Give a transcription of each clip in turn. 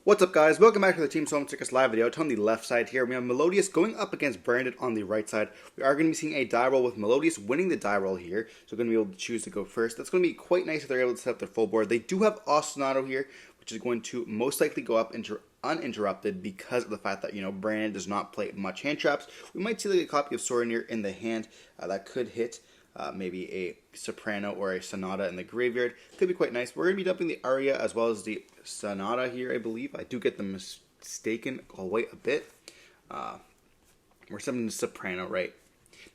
What's up, guys? Welcome back to the Team Solemn Circus live video. It's on the left side here. We have Melodious going up against Branded on the right side. We are going to be seeing a die roll with Melodious winning the die roll here. So we're going to be able to choose to go first. That's going to be quite nice if they're able to set up their full board. They do have Ostinato here, which is going to most likely go up uninterrupted because of the fact that, Branded does not play much hand traps. We might see like a copy of Sorenir in the hand that could hit. Maybe a soprano or a sonata in the graveyard. Could be quite nice. We're going to be dumping the aria as well as the sonata here, I believe. I do get them mistaken. I'll wait a bit. We're summoning the soprano, right?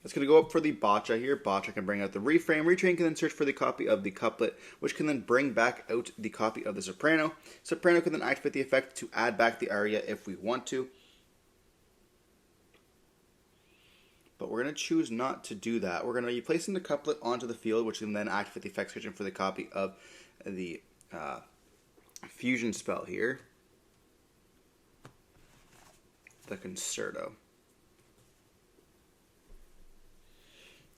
That's going to go up for the boccia here. Boccia can bring out the reframe. Retrain can then search for the copy of the couplet, which can then bring back out the copy of the soprano. Soprano can then activate the effect to add back the aria if we want to. But we're going to choose not to do that. We're going to be placing the couplet onto the field, which can then activate the effect searching for the copy of the fusion spell here. The Concerto.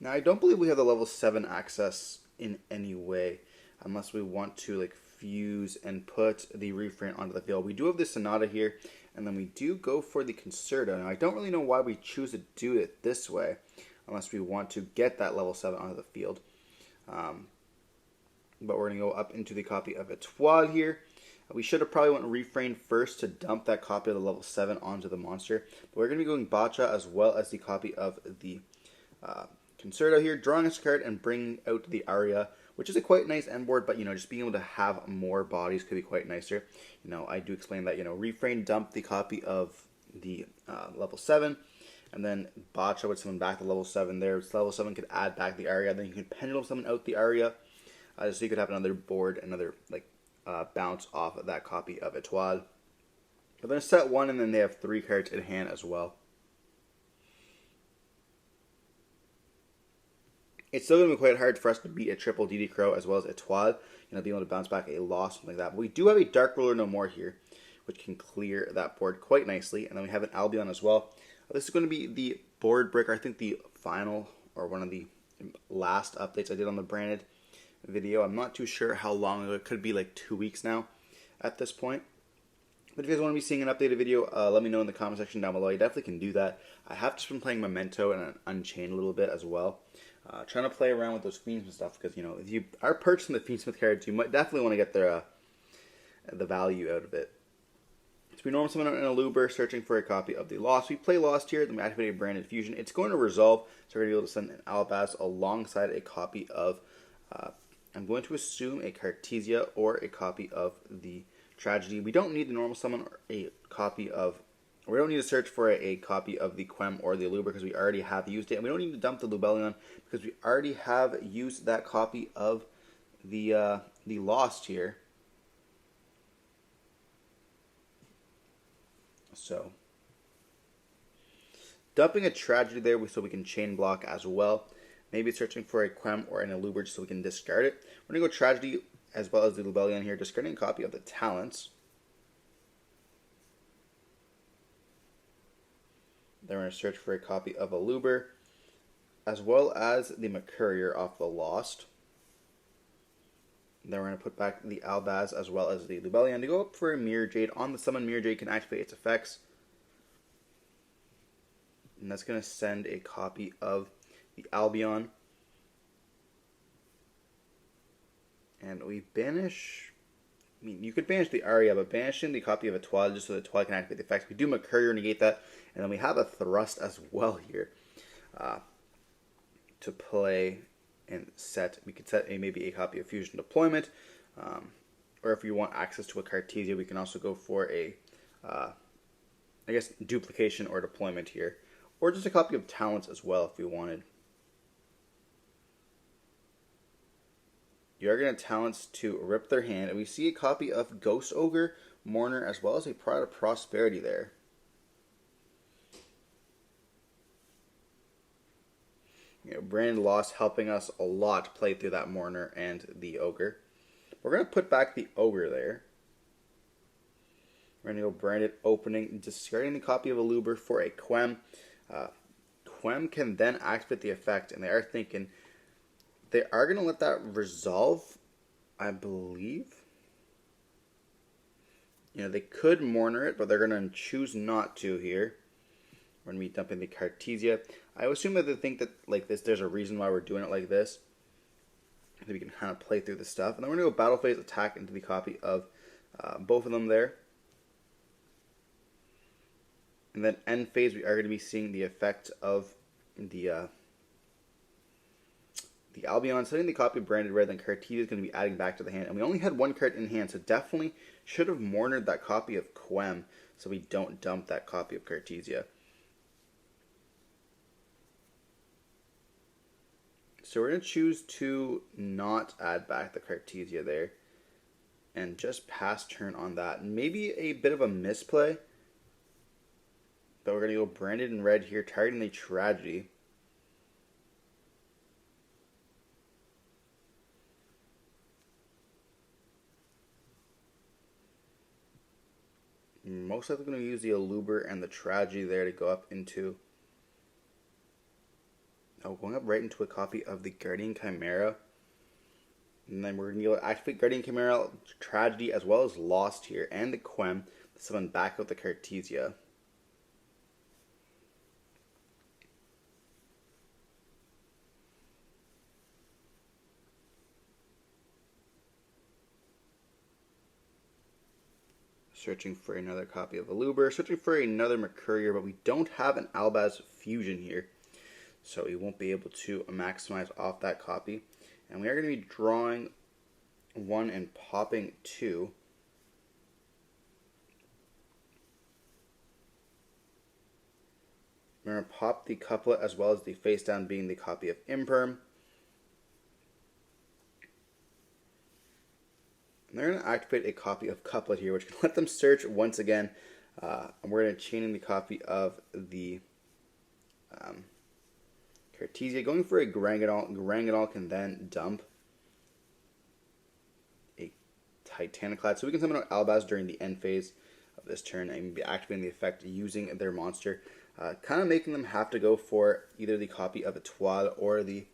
Now, I don't believe we have the level 7 access in any way, unless we want to fuse and put the refrain onto the field. We do have the sonata here, and then we do go for the Concerto. Now, I don't really know why we choose to do it this way, unless we want to get that level 7 onto the field. But we're going to go up into the copy of Etoile here. We should have probably went refrain first to dump that copy of the level 7 onto the monster. But we're going to be going boccia as well as the copy of the Concerto here, drawing us a card and bringing out the aria, which is a quite nice end board, but, just being able to have more bodies could be quite nicer. I do explain that, refrain, dump the copy of the level 7, and then boccia would summon back the level 7 there. So level 7 could add back the aria, then you can pendulum summon out the aria, so you could have another board, another, bounce off of that copy of Etoile. But then set 1, and then they have 3 cards in hand as well. It's still going to be quite hard for us to beat a triple DD Crow as well as Etoile, being able to bounce back a loss, something like that. But we do have a Dark Ruler No More here, which can clear that board quite nicely. And then we have an Albion as well. This is going to be the board breaker, I think the final or one of the last updates I did on the Branded video. I'm not too sure how long ago. It could be 2 weeks now at this point. But if you guys want to be seeing an updated video, let me know in the comment section down below. You definitely can do that. I have just been playing Memento and Unchained a little bit as well. Trying to play around with those Fiendsmith stuff because, if you are purchasing the Fiendsmith cards, you might definitely want to get the value out of it. So we normally summon an Eluber searching for a copy of the Lost. We play Lost here, then we activate a Branded Fusion. It's going to resolve, so we're going to be able to send an Alabaz alongside a copy of, I'm going to assume a Cartesia or a copy of the Tragedy. We don't need the normal summon or a copy of, we don't need to search for a copy of the Quem or the Eluber because we already have used it. And we don't need to dump the Lubellion because we already have used that copy of the Lost here. So, dumping a Tragedy there so we can chain block as well. Maybe searching for a Quem or an Eluber so we can discard it. We're going to go Tragedy as well as the Lubellion here, discarding a copy of the Talents. Then we're going to search for a copy of Eluber, as well as the Mercurier off the Lost. Then we're going to put back the Albaz as well as the Lubellion to go up for a Mirror Jade. On the summon, Mirror Jade can activate its effects. And that's going to send a copy of the Albion. And we banish, you could banish the aria, but banishing the copy of Etoile just so that Etoile can activate the effects. We do Mercurier negate that, and then we have a Thrust as well here to play and set. We could set maybe a copy of Fusion Deployment, or if you want access to a Cartesia, we can also go for a, duplication or deployment here, or just a copy of Talents as well if we wanted. You are going to Talents to rip their hand, and we see a copy of Ghost Ogre, Mourner, as well as a Pride of Prosperity there. Branded Lost helping us a lot to play through that Mourner and the Ogre. We're going to put back the Ogre there. We're going to go Branded Opening, discarding the copy of Eluber for a Quem. Quem can then activate the effect, and they are thinking they are going to let that resolve, I believe. You know, they could mourner it, but they're going to choose not to here. We're going to be dumping the Cartesia. I assume that they think that like this, there's a reason why we're doing it like this. So we can kind of play through the stuff. And then we're going to go battle phase attack into the copy of both of them there. And then end phase, we are going to be seeing the effect of the Albion. Setting the copy of Branded Red, then Cartesia is going to be adding back to the hand. And we only had one card in hand, so definitely should have mournered that copy of Quem so we don't dump that copy of Cartesia. So we're going to choose to not add back the Cartesia there and just pass turn on that. Maybe a bit of a misplay, but we're going to go Branded in Red here, targeting the Tragedy. Most likely going to use the Aluber and the Tragedy there to go up into... Oh, going up right into a copy of the Guardian Chimera. And then we're going to activate Guardian Chimera, Tragedy, as well as Lost here, and the Quem to summon back out the Cartesia. Searching for another copy of Aluber, searching for another Mercurier, but we don't have an Albaz Fusion here. So we won't be able to maximize off that copy. And we are going to be drawing 1 and popping 2. We're going to pop the Couplet as well as the face down being the copy of Imperm. And they're going to activate a copy of Couplet here, which can let them search once again. And we're going to chain in the copy of the Cartesia, going for a Garangadal. Garangadal can then dump a Titaniclad. So we can summon out Albaz during the end phase of this turn and be activating the effect using their monster. Kind of making them have to go for either the copy of Etoile or the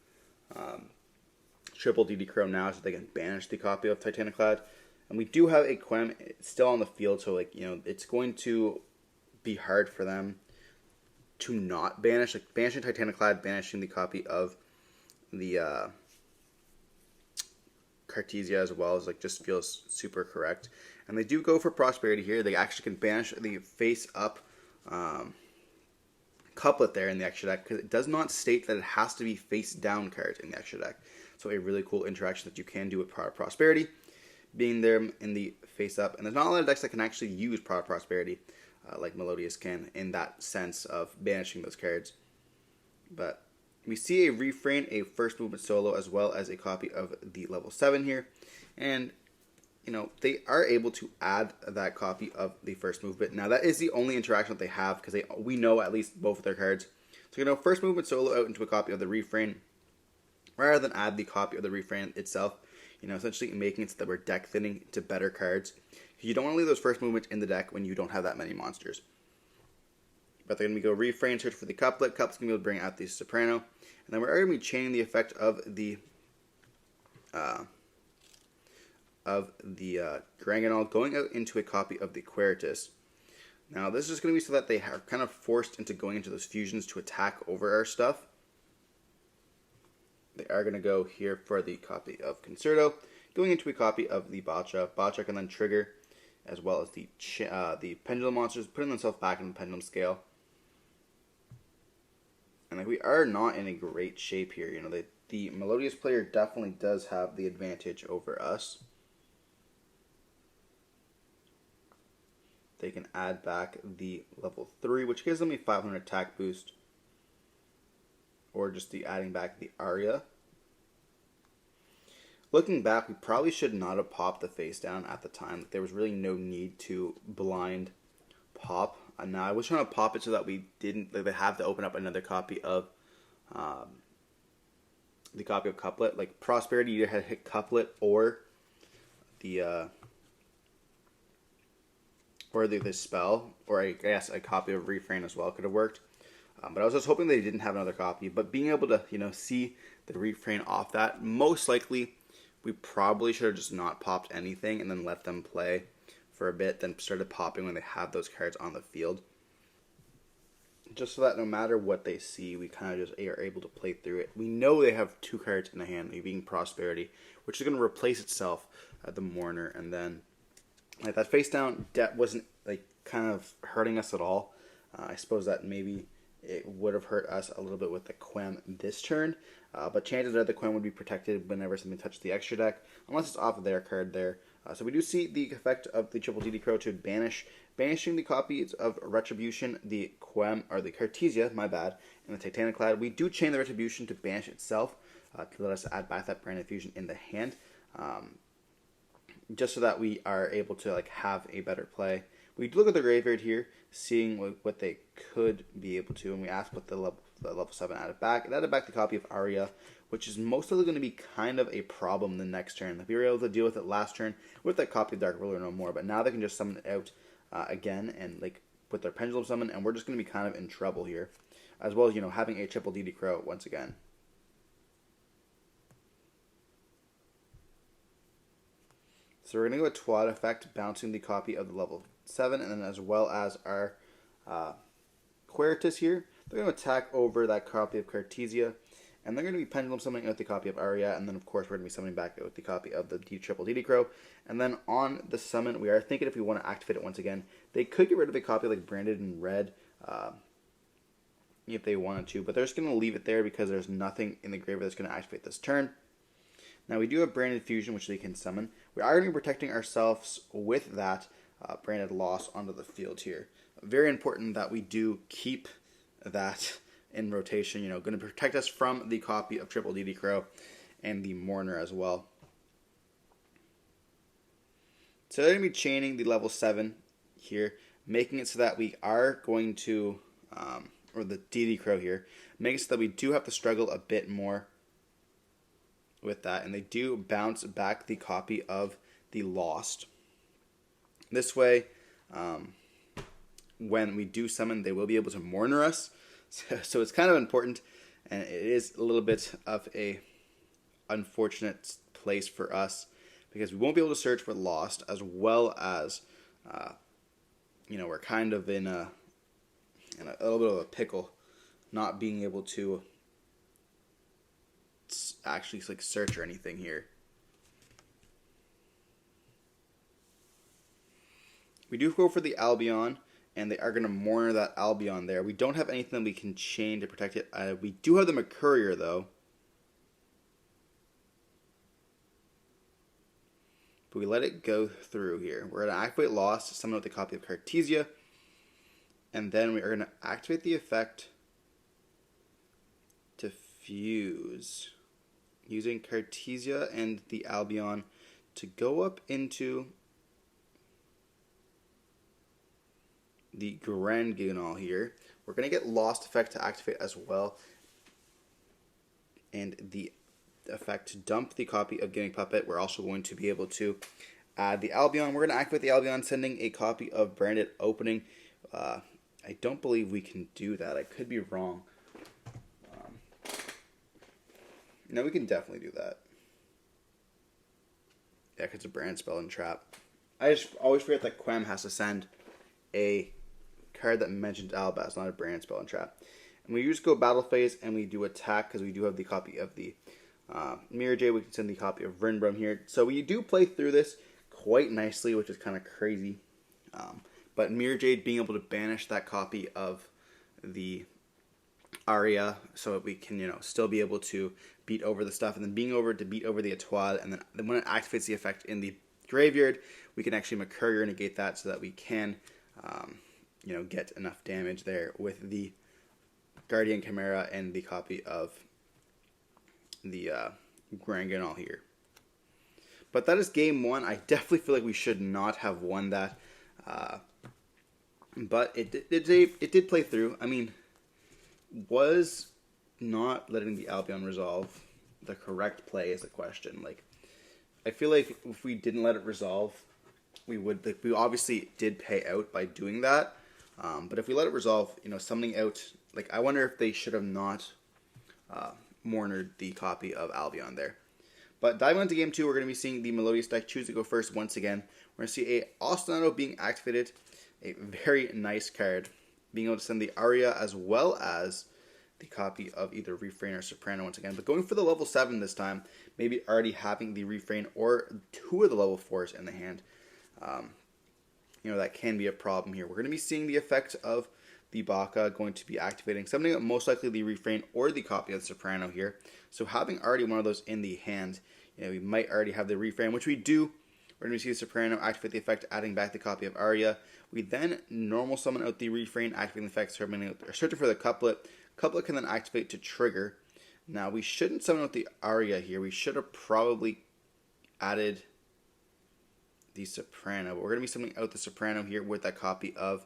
triple DD Crow now so they can banish the copy of Titaniclad. And we do have a Quem still on the field, so like, you know, it's going to be hard for them to not banish, like banishing Titaniclad, banishing the copy of the Cartesia as well as like just feels super correct. And they do go for Prosperity here. They actually can banish the face up Couplet there in the extra deck because it does not state that it has to be face down cards in the extra deck. So a really cool interaction that you can do with Prosperity being there in the face up. And there's not a lot of decks that can actually use Prosperity. Like Melodious can, in that sense of banishing those cards. But we see a Refrain, a first movement solo, as well as a copy of the level 7 here. And, you know, they are able to add that copy of the first movement. Now, that is the only interaction that they have, because we know at least both of their cards. So, you know, first movement solo out into a copy of the Refrain, rather than add the copy of the Refrain itself. You know, essentially making it so that we're deck thinning to better cards. You don't want to leave those first movements in the deck when you don't have that many monsters. But they're going to go Refrain, search for the Couplet. Couplet's going to be able to bring out the Soprano. And then we're going to be chaining the effect of the Garanganal going out into a copy of the Queritus. Now, this is going to be so that they are kind of forced into going into those fusions to attack over our stuff. They are going to go here for the copy of Concerto, going into a copy of the Bacha. Bacha can then trigger, as well as the Pendulum monsters, putting themselves back in the Pendulum scale. And like, we are not in a great shape here. You know, the Melodious player definitely does have the advantage over us. They can add back the level 3, which gives them a 500 attack boost. Or just the adding back the Aria. Looking back, we probably should not have popped the face down at the time. There was really no need to blind pop. Now, I was trying to pop it so that we didn't they have to open up another copy of the copy of Couplet. Like, Prosperity either had hit Couplet or the spell, or I guess a copy of Refrain as well could have worked. But I was just hoping they didn't have another copy. But being able to, you know, see the Refrain off that, most likely we probably should have just not popped anything and then let them play for a bit, then started popping when they have those cards on the field. Just so that no matter what they see, we kind of just are able to play through it. We know they have 2 cards in the hand, being Prosperity, which is going to replace itself at the Mourner, and then like that face down debt wasn't like kind of hurting us at all. I suppose that maybe it would have hurt us a little bit with the Quem this turn, but chances are the Quem would be protected whenever something touches the extra deck, unless it's off of their card there. So we do see the effect of the triple DD Crow to banishing the copies of Retribution, the Quem, or the Cartesia, my bad, and the Titaniclad. We do chain the Retribution to banish itself, to let us add back that Branded Fusion in the hand, just so that we are able to like have a better play. We look at the graveyard here, seeing what they could be able to, and we asked what the level 7 added back. It added back the copy of Aria, which is most likely going to be kind of a problem the next turn. Like we were able to deal with it last turn with that copy of Dark Ruler no more, but now they can just summon it out again and like with their Pendulum Summon, and we're just going to be kind of in trouble here, as well as having a triple DD Crow once again. So we're going to go with Twad effect, bouncing the copy of the level 7, and then as well as our Queritus here. They're going to attack over that copy of Cartesia, and they're going to be Pendulum Summoning out the copy of Aria, and then of course we're going to be summoning back out the copy of the triple DD Crow. And then on the summon, we are thinking if we want to activate it once again, they could get rid of a copy like Branded in Red if they wanted to, but they're just going to leave it there because there's nothing in the graveyard that's going to activate this turn. Now we do have Branded Fusion, which they can summon. We are going to be protecting ourselves with that Branded Loss onto the field here. Very important that we do keep that in rotation, going to protect us from the copy of triple DD Crow and the Mourner as well. So they're going to be chaining the level 7 here, making it so that we are going to, or the DD Crow here, making it so that we do have to struggle a bit more with that, and they do bounce back the copy of the Lost. This way, when we do summon, they will be able to Mourner us, so it's kind of important, and it is a little bit of a unfortunate place for us, because we won't be able to search for Lost, as well as, we're kind of in a little bit of a pickle, not being able to actually like search or anything here. We do go for the Albion, and they are going to Mourner that Albion there. We don't have anything we can chain to protect it. We do have the Mercurier though. But we let it go through here. We're going to activate Lost, summon out the copy of Cartesia, and then we are going to activate the effect to fuse, using Cartesia and the Albion to go up into the Grand Guignol here. We're going to get Lost effect to activate as well, and the effect to dump the copy of Gaming Puppet. We're also going to be able to add the Albion. We're going to activate the Albion, sending a copy of Branded Opening. I don't believe we can do that. I could be wrong. No, we can definitely do that. Yeah, because it's a brand spell and trap. I just always forget that Quem has to send a card that mentions Albaz, not a brand spell and trap. And we just go battle phase and we do attack because we do have the copy of the Mirror Jade. We can send the copy of Vrynbrum here. So we do play through this quite nicely, which is kind of crazy. But Mirror Jade being able to banish that copy of the Aria so that we can, still be able to beat over the stuff, and then being over to beat over the Etoile, and then when it activates the effect in the graveyard, we can actually Mercurier negate that so that we can, get enough damage there with the Guardian Chimera and the copy of the Grand Guignol here. But that is game 1. I definitely feel like we should not have won that, but it did play through. I mean, was not letting the Albion resolve the correct play is the question. Like, I feel like if we didn't let it resolve, we would. Like, we obviously did pay out by doing that, but if we let it resolve, summoning out. Like, I wonder if they should have not Mournered the copy of Albion there. But diving into game 2, we're going to be seeing the Melodious deck choose to go first once again. We're going to see a Ostinato being activated, a very nice card, being able to send the Aria as well as the copy of either Refrain or Soprano once again. But going for the level 7 this time, maybe already having the Refrain or 2 of the level 4s in the hand. That can be a problem here. We're going to be seeing the effect of the Baka going to be activating something most likely the Refrain or the copy of the Soprano here. So having already one of those in the hand, we might already have the Refrain, which we do. We're going to see the Soprano activate the effect, adding back the copy of Aria. We then normal summon out the Refrain, activating the effect, searching for the couplet. Couplet can then activate to trigger. Now, we shouldn't summon out the Aria here. We should have probably added the Soprano. But we're going to be summoning out the Soprano here with that copy of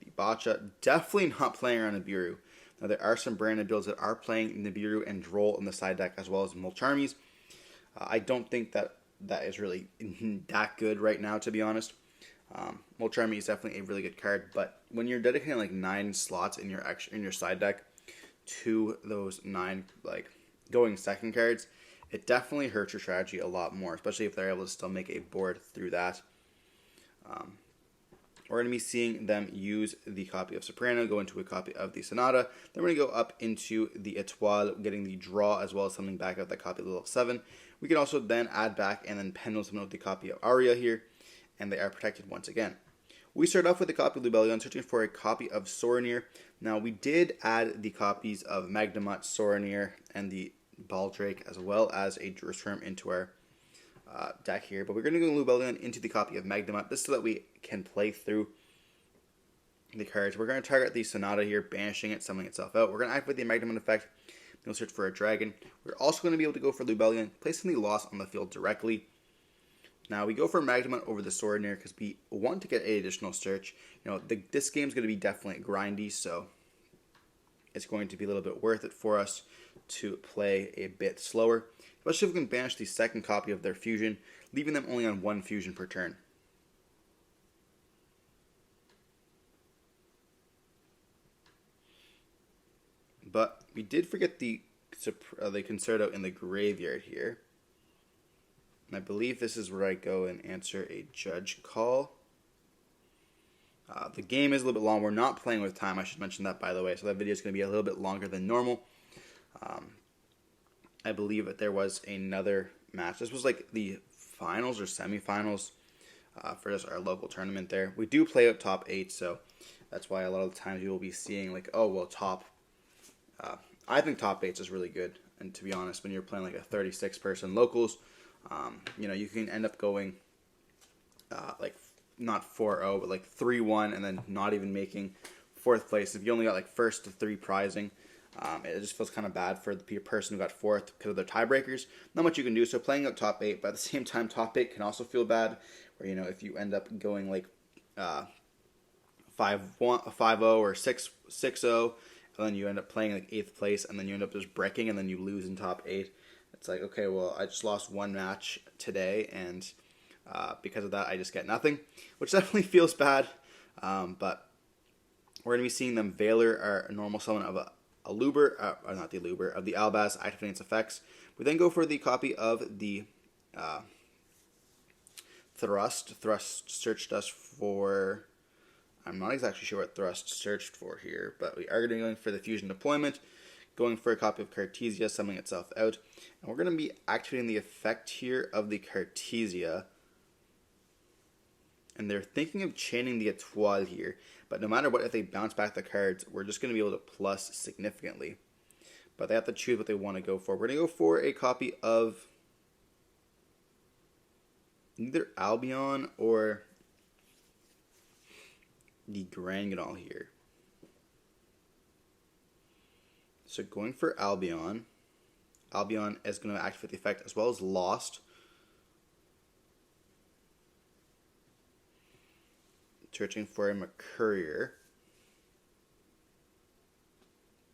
the Bacha. Definitely not playing around Nibiru. Now, there are some brand builds that are playing Nibiru and Droll in the side deck as well as Molcharmies. I don't think that is really that good right now, to be honest. Molcharmy is definitely a really good card, but when you're dedicating like 9 slots in your side deck to those 9 going second cards, it definitely hurts your strategy a lot more, especially if they're able to still make a board through that. We're going to be seeing them use the copy of Soprano, go into a copy of the Sonata. Then we're going to go up into the Etoile, getting the draw as well as something back out that copy of level 7. We can also then add back and then pendulum summon with the copy of Aria here, and they are protected once again. We start off with a copy of Lubellion, searching for a copy of Soronir. Now, we did add the copies of Magnamut, Soronir, and the Baldrake, as well as a Jerusalem into our deck here. But we're going to go Lubellion into the copy of Magnamut, just so that we can play through the cards. We're going to target the Sonata here, banishing it, summoning itself out. We're going to activate the Magnamut effect. We'll search for a dragon. We're also going to be able to go for Lubellion, placing the loss on the field directly. Now, we go for Magnamut over the Soronir because we want to get an additional search. This game's going to be definitely grindy, so it's going to be a little bit worth it for us to play a bit slower, especially if we can banish the second copy of their fusion, leaving them only on 1 fusion per turn. But we did forget the Concerto in the graveyard here. And I believe this is where I go and answer a judge call. The game is a little bit long. We're not playing with time. I should mention that, by the way. So that video is going to be a little bit longer than normal. I believe that there was another match. This was like the finals or semifinals for our local tournament there. We do play out top 8, so that's why a lot of the times you will be seeing like, oh, well, top. I think top 8 is really good. And to be honest, when you're playing like a 36-person locals, you can end up going like not 4-0, but like 3-1, and then not even making 4th place. If you only got like 1st to 3 prizing, it just feels kind of bad for the person who got 4th because of their tiebreakers. Not much you can do. So playing up top 8, but at the same time, top 8 can also feel bad. Where if you end up going like 5-0 or 6-0, and then you end up playing like 8th place, and then you end up just breaking, and then you lose in top 8. It's like, okay, well, I just lost 1 match today, and because of that, I just get nothing, which definitely feels bad. But we're going to be seeing them Valor, our normal summon of of the Albaz, activating its effects. We then go for the copy of the Thrust. Thrust searched us for... I'm not exactly sure what Thrust searched for here, but we are going to be going for the Fusion Deployment, going for a copy of Cartesia, summoning itself out. And we're going to be activating the effect here of the Cartesia. And they're thinking of chaining the Etoile here. But no matter what, if they bounce back the cards, we're just going to be able to plus significantly. But they have to choose what they want to go for. We're going to go for a copy of either Albion or the Granganol here. So going for Albion. Albion is going to activate the effect as well as Lost. Searching for a Mercurier.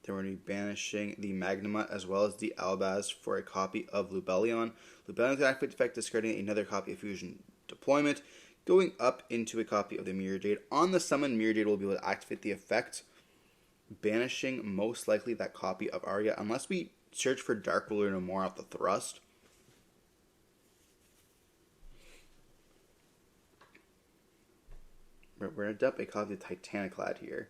Then we're going to be banishing the Magnamut as well as the Albaz for a copy of Lubellion. Lubellion's activate effect, discarding another copy of Fusion Deployment. Going up into a copy of the Mirror Jade. On the summon, Mirror Jade will be able to activate the effect, banishing most likely that copy of Arya, unless we search for Dark Ruler no more off the Thrust. We're going to dump a copy of Titaniclad here.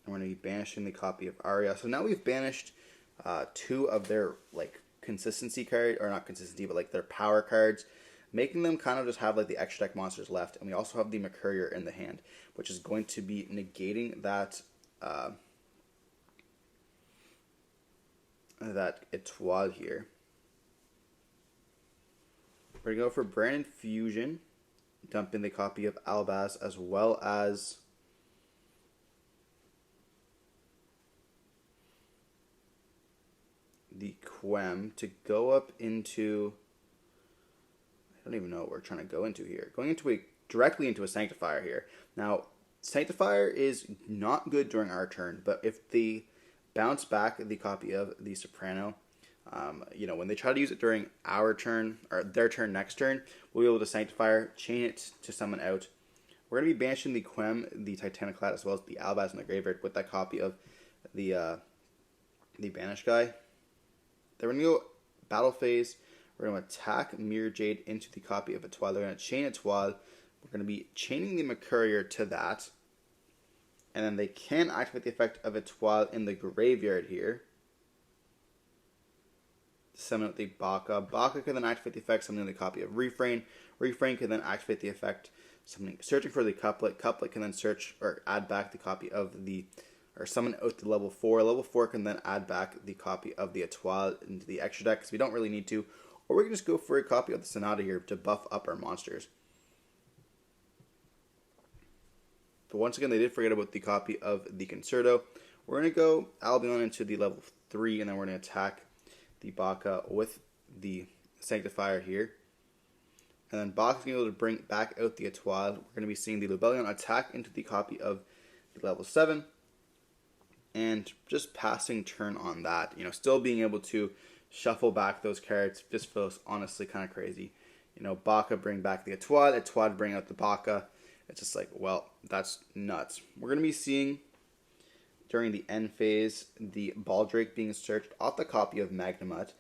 And we're going to be banishing the copy of Aria. So now we've banished 2 of their like consistency card, or not consistency, but like their power cards, making them kind of just have like the extra deck monsters left. And we also have the Mercurier in the hand, which is going to be negating that that Etoile here. We're going to go for Branded Fusion, dumping the copy of Albaz, as well as the Quem to go up into, I don't even know what we're trying to go into here. Going into directly into a Sanctifier here. Now, Sanctifier is not good during our turn, but if they bounce back the copy of the Soprano, when they try to use it during our turn, or their turn next turn, we'll be able to Sanctifier, chain it to summon out. We're going to be banishing the Quem, the Titaniclad, as well as the Albaz in the graveyard with that copy of the Banish guy. Then we're going to go battle phase. We're going to attack Mirror Jade into the copy of Etoile. They're going to chain Etoile. We're going to be chaining the Mercurier to that. And then they can activate the effect of Etoile in the graveyard here. Summon out the Baka. Baka can then activate the effect, summoning the copy of Refrain. Refrain can then activate the effect, searching for the Couplet. Couplet can then search or add back the copy of the, or summon out the level 4. Level 4 can then add back the copy of the Etoile into the extra deck, because we don't really need to. Or we can just go for a copy of the Sonata here to buff up our monsters. But once again, they did forget about the copy of the Concerto. We're going to go Albion into the level 3, and then we're going to attack the Baka with the Sanctifier here. And then Baka's going to be able to bring back out the Etoile. We're going to be seeing the Lubellion attack into the copy of the level 7. And just passing turn on that. Still being able to shuffle back those cards just feels honestly kind of crazy. Baka bring back the Etoile. Etoile bring out the Baka. It's just like, well, that's nuts. We're going to be seeing during the end phase the Baldrake being searched off the copy of Magnamut.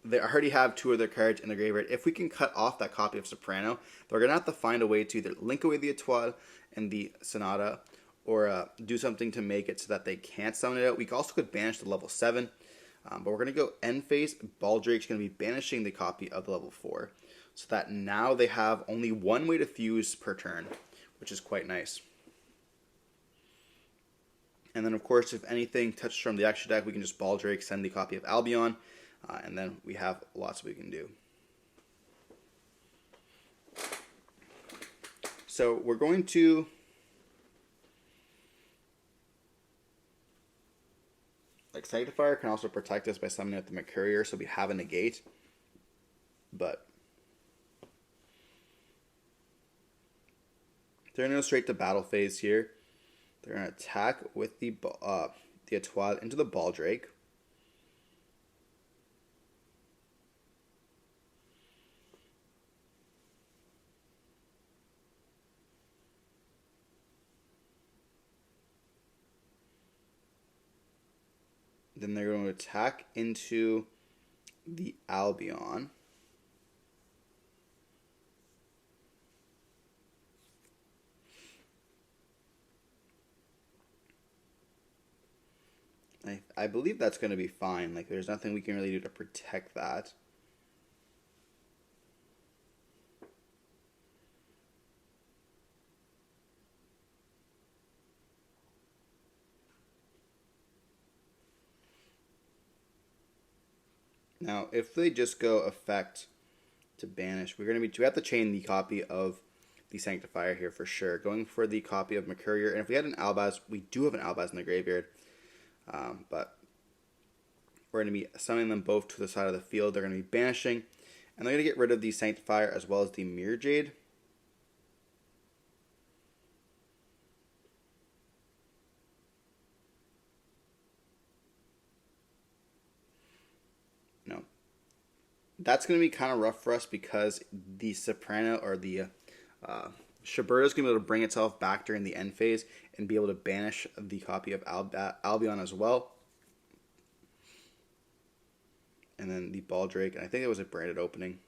They already have 2 of their cards in the graveyard. If we can cut off that copy of Soprano, they're going to have to find a way to either link away the Etoile and the Sonata, or do something to make it so that they can't summon it out. We also could banish the level 7. But we're going to go end phase. Baldrake's going to be banishing the copy of the level 4. So that now they have only 1 way to fuse per turn, which is quite nice. And then, of course, if anything touches from the extra deck, we can just Baldrake, send the copy of Albion, and then we have lots we can do. So we're going to Sanctifier can also protect us by summoning out the Mercurier, so we have a negate. But they're going to go straight to battle phase here. They're going to attack with the Etoile into the Baldrake. Then they're going to attack into the Albion. I believe that's going to be fine. Like, there's nothing we can really do to protect that. Now, if they just go effect to banish, we have to chain the copy of the Sanctifier here for sure. Going for the copy of Mercurier, and if we had an Albaz, we do have an Albaz in the graveyard. But we're going to be summoning them both to the side of the field. They're going to be banishing, and they're going to get rid of the Sanctifier as well as the Mirror Jade. No, that's going to be kind of rough for us because the Soprano or the Shiberta is going to be able to bring itself back during the end phase and be able to banish the copy of Albion as well. And then the Baldrake, and I think it was a branded opening.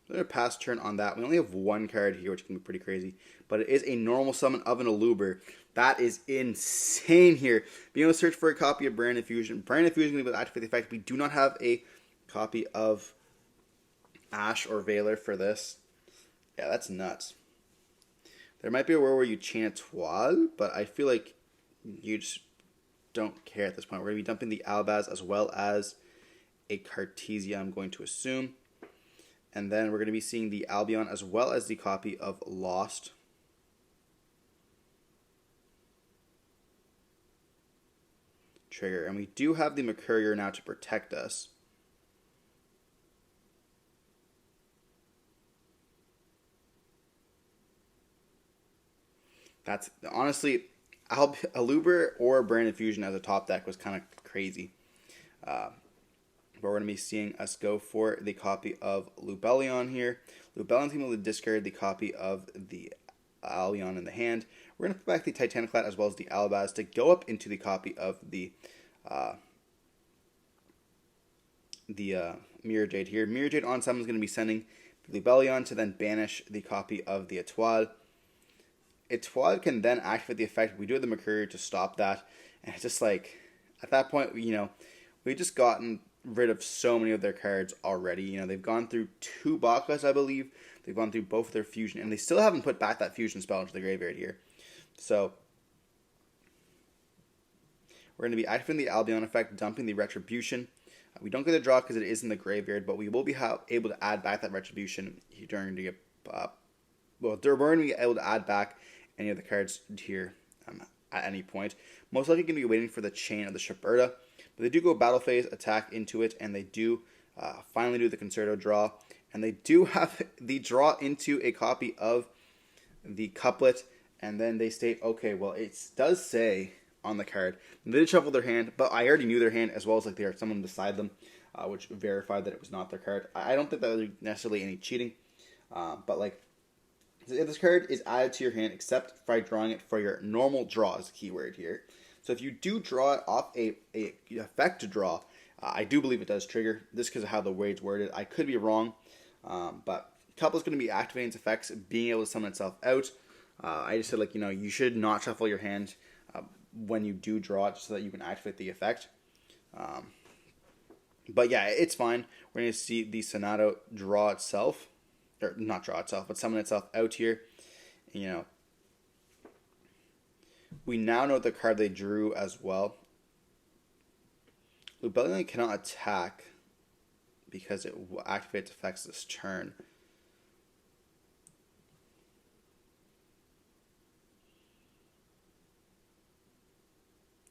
We're going to pass turn on that. We only have one card here, which can be pretty crazy. But it is a normal summon of an Aluber. That is insane here. Being able to search for a copy of Brand Infusion. Brand Infusion is going to be able to activate the effect. We do not have a copy of Ash or Valor for this. Yeah, that's nuts. There might be a world where you chain a Toile, but I feel like you just don't care at this point. We're going to be dumping the Albaz as well as a Cartesia, I'm going to assume. And then we're going to be seeing the Albion as well as the copy of Lost. Trigger. And we do have the Mercurier now to protect us. That's honestly, Aluber or Brand Infusion as a top deck was kind of crazy. But we're going to be seeing us go for the copy of Lubellion here. Lubellion's able to discard the copy of the Albion in the hand. We're going to put back the Titaniclad as well as the Albaz to go up into the copy of the Mirror Jade here. Mirror Jade on summon is going to be sending Lubellion to then banish the copy of the Etoile. Etoile can then activate the effect. We do have the Mercurier to stop that. And it's just like, at that point, we've just gotten rid of so many of their cards already. They've gone through 2 Bakas, I believe. They've gone through both of their fusion, and they still haven't put back that fusion spell into the graveyard here. So we're going to be activating the Albion effect, dumping the Retribution. We don't get a draw because it is in the graveyard, but we will be able to add back that Retribution during the we're going to be able to add back any of the cards here at any point. Most likely going to be waiting for the chain of the Shiberta. But they do go battle phase, attack into it, and they do finally do the Concerto draw. And they do have the draw into a copy of the Couplet. And then they state, okay, well, it does say on the card, they did shuffle their hand, but I already knew their hand as well as like there someone beside them, which verified that it was not their card. I don't think that was necessarily any cheating, but like, if this card is added to your hand, except by drawing it for your normal draw is the keyword here. So if you do draw it off a effect to draw, I do believe it does trigger. This because of how the way it's worded. I could be wrong, but Couple is going to be activating its effects, being able to summon itself out. I just said you should not shuffle your hand when you do draw it, just so that you can activate the effect. But yeah, it's fine. We're going to see the Sonato draw itself. Or not draw itself, but summon itself out here. We now know the card they drew as well. Lubellion cannot attack because it activates effects this turn.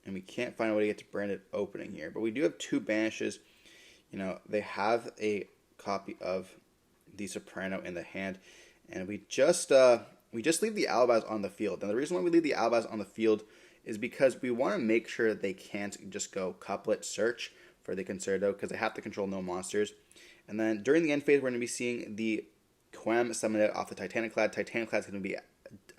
And we can't find a way to get to branded opening here. But we do have 2 banishes. They have a copy of the Soprano in the hand, and we just leave the Albaz on the field. And the reason why we leave the Albaz on the field is because we want to make sure that they can't just go Couplet search for the Concerto, because they have to control no monsters. And then during the end phase, we're going to be seeing the Quem summon it off the Titaniclad. Titaniclad's going to be,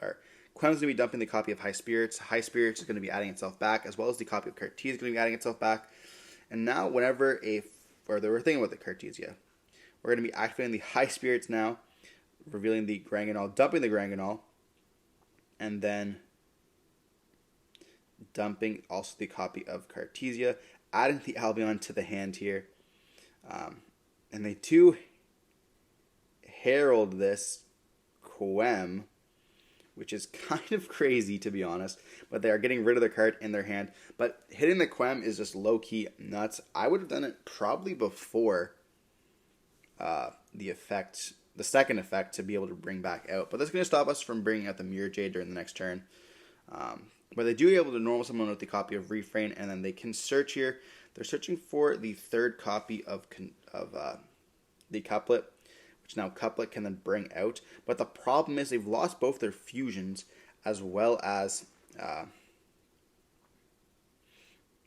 or Quem's going to be dumping the copy of High Spirits. High Spirits is going to be adding itself back, as well as the copy of Cartesia is going to be adding itself back. And now whenever they were thinking about the Cartesia, we're going to be activating the High Spirits now, revealing the Granganol, dumping the Granganol, and then dumping also the copy of Cartesia, adding the Albion to the hand here. And they do herald this Quem, which is kind of crazy to be honest, but they are getting rid of their card in their hand. But hitting the Quem is just low-key nuts. I would have done it probably before the second effect to be able to bring back out. But that's going to stop us from bringing out the Mirror Jade during the next turn. But they do be able to normal summon with the copy of Refrain, and then they can search here. They're searching for the 3rd copy of the Couplet, which now Couplet can then bring out. But the problem is they've lost both their fusions as well as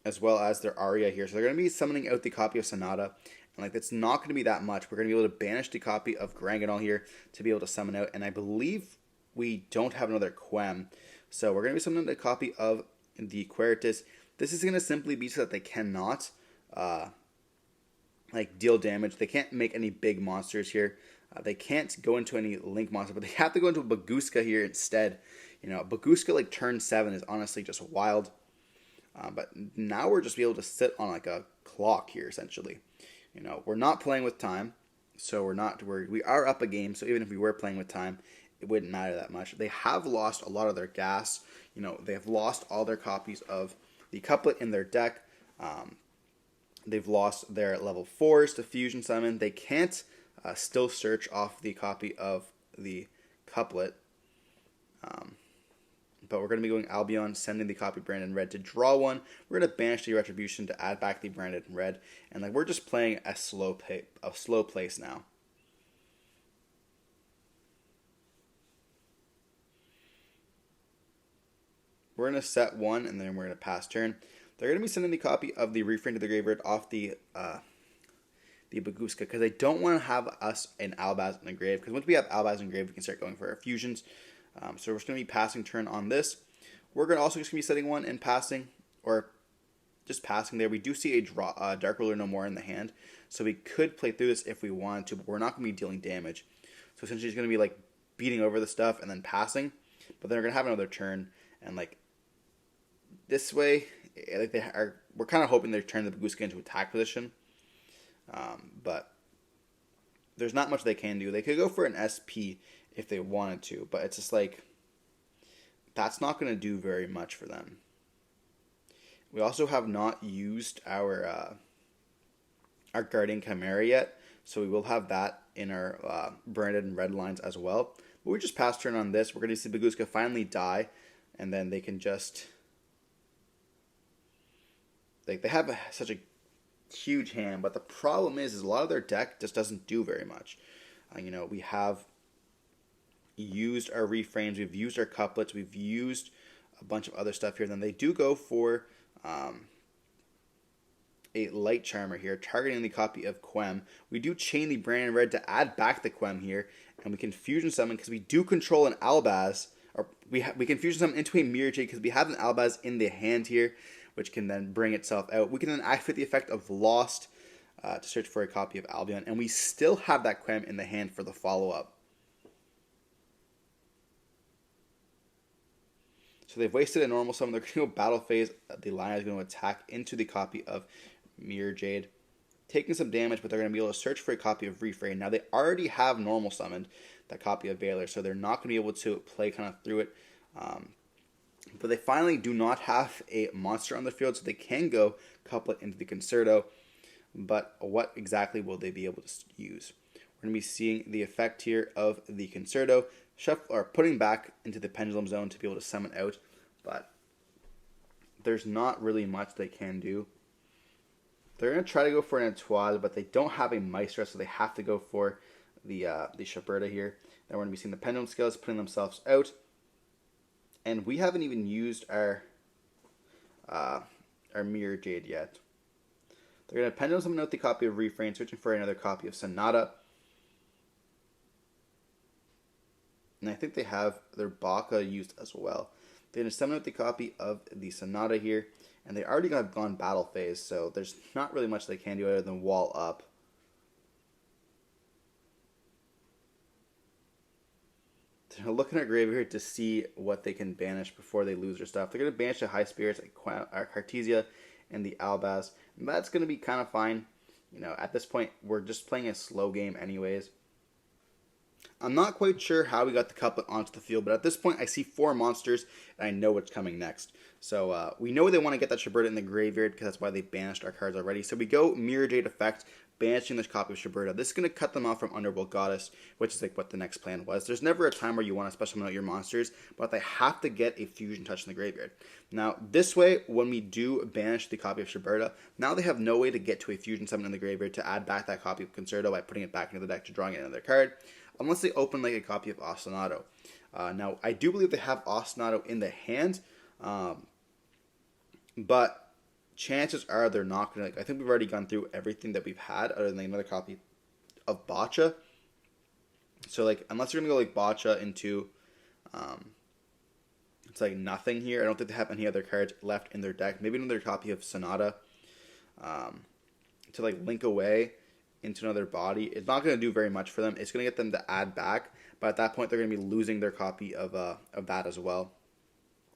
their Aria here. So they're going to be summoning out the copy of Sonata. And it's not going to be that much. We're going to be able to banish the copy of Granganol here to be able to summon out. And I believe we don't have another Quem. So we're going to be summoning a copy of the Quertus. This is going to simply be so that they cannot deal damage. They can't make any big monsters here. They can't go into any Link monster, but they have to go into a Baguska here instead. You know, Baguska like turn 7 is honestly just wild. But now we're just be able to sit on like a clock here essentially. You know, we're not playing with time, so we are up a game. So even if we were playing with time, it wouldn't matter that much. They have lost a lot of their gas. You know, they have lost all their copies of the couplet in their deck. They've lost their level 4s to fusion summon. They can't still search off the copy of the couplet. But we're going to be going Albion, sending the copy branded in red to draw one. We're going to banish the Retribution to add back the branded in red. And like we're just playing a slow place now. We're going to set one, and then we're going to pass turn. They're going to be sending the copy of the Refrain to the graveyard off the Baguska, because they don't want to have us in Albaz in the grave. Because once we have Albaz in the grave, we can start going for our fusions. So we're just going to be passing turn on this. We're going to also just going to be setting one and passing, or just passing there. We do see a Dark Ruler No More in the hand, so we could play through this if we wanted to, but we're not going to be dealing damage. So essentially it's going to be like beating over the stuff and then passing, but then we're going to have another turn, and like this way, like we're kind of hoping they turn the Baguska into attack position, but there's not much they can do. They could go for an SP if they wanted to, but it's just like that's not going to do very much for them. We also have not used our Guardian Chimera yet, so we will have that in our branded and red lines as well. But we just pass turn on this. We're going to see Baguska finally die, and then they can just they have such a huge hand. But the problem is a lot of their deck just doesn't do very much. You know, we have used our reframes, we've used our couplets, we've used a bunch of other stuff here. Then they do go for a Light Charmer here, targeting the copy of Quem. We do chain the Branded Red to add back the Quem here, and we can fusion summon because we do control an Albaz, or we can fusion summon into a Mirror Jade because we have an Albaz in the hand here, which can then bring itself out. We can then activate the effect of Lost to search for a copy of Albion, and we still have that Quem in the hand for the follow-up. So they've wasted a normal summon. They're going to go battle phase. The Lion is going to attack into the copy of Mirror Jade, taking some damage, but they're going to be able to search for a copy of Refrain. Now they already have normal summoned that copy of Valor, so they're not going to be able to play kind of through it. But they finally do not have a monster on the field, so they can go couplet into the Concerto. But what exactly will they be able to use? We're going to be seeing the effect here of the Concerto, shuffle or putting back into the Pendulum Zone to be able to summon out, but there's not really much they can do. They're going to try to go for an Etoile, but they don't have a Maestro, so they have to go for the Shaberta here. Then we're going to be seeing the Pendulum Scales putting themselves out, and we haven't even used our Mirror Jade yet. They're going to Pendulum summon out the copy of Refrain, searching for another copy of Sonata. And I think they have their Baka used as well. They're going to summon out the copy of the Sonata here. And they already have gone battle phase, so there's not really much they can do other than wall up. They're looking at graveyard to see what they can banish before they lose their stuff. They're going to banish the High Spirits, like Cartesia and the Albaz. And that's going to be kind of fine. You know, at this point, we're just playing a slow game anyways. I'm not quite sure how we got the couplet onto the field, but at this point I see 4 monsters and I know what's coming next. So we know they want to get that Shaberta in the graveyard because that's why they banished our cards already. So we go Mirror Jade effect, banishing this copy of Shaberta. This is going to cut them off from Underworld Goddess, which is like what the next plan was. There's never a time where you want to special summon out your monsters, but they have to get a fusion touch in the graveyard. Now this way, when we do banish the copy of Shaberta, now they have no way to get to a fusion summon in the graveyard to add back that copy of Concerto by putting it back into the deck to drawing another card, unless they open like a copy of Ostinato. Now, I do believe they have Ostinato in the hand, but chances are they're not going to... I think we've already gone through everything that we've had, other than another copy of Botcha. So, like, unless they're going to go, like, Botcha into... it's like nothing here. I don't think they have any other cards left in their deck. Maybe another copy of Sonata to, like, link away into another body, it's not going to do very much for them. It's going to get them to add back, but at that point they're going to be losing their copy of that as well.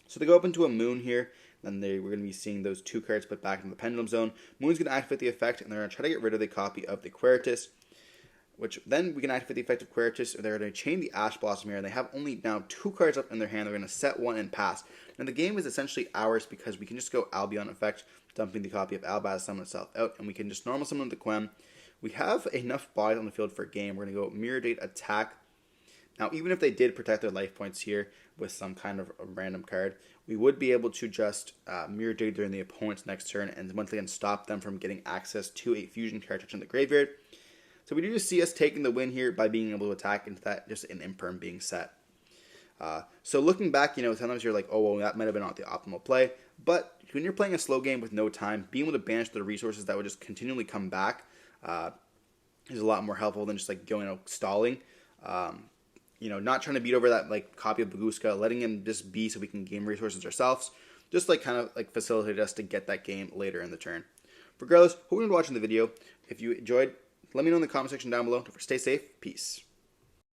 So they go up into a Moon here, then we're going to be seeing those 2 cards put back into the Pendulum Zone. Moon's going to activate the effect, and they're going to try to get rid of the copy of the Queritus, which then we can activate the effect of Queritus, or they're going to chain the Ash Blossom here, and they have only now 2 cards up in their hand. They're going to set 1 and pass. And the game is essentially ours because we can just go Albion effect, dumping the copy of Albaz, summon itself out, and we can just normal summon the Quem. We have enough bodies on the field for a game. We're going to go Mirror Date attack. Now, even if they did protect their life points here with some kind of a random card, we would be able to just Mirror Date during the opponent's next turn and once again stop them from getting access to a fusion card touch in the graveyard. So we do just see us taking the win here by being able to attack into that, just an Imperm being set. So looking back, sometimes you're like, oh, well, that might have been not the optimal play. But when you're playing a slow game with no time, being able to banish the resources that would just continually come back is a lot more helpful than just like going out stalling. Not trying to beat over that like copy of Baguska, letting him just be so we can game resources ourselves. Just like kind of like facilitate us to get that game later in the turn. Regardless, hope you're watching the video. If you enjoyed, let me know in the comment section down below. Stay safe. Peace.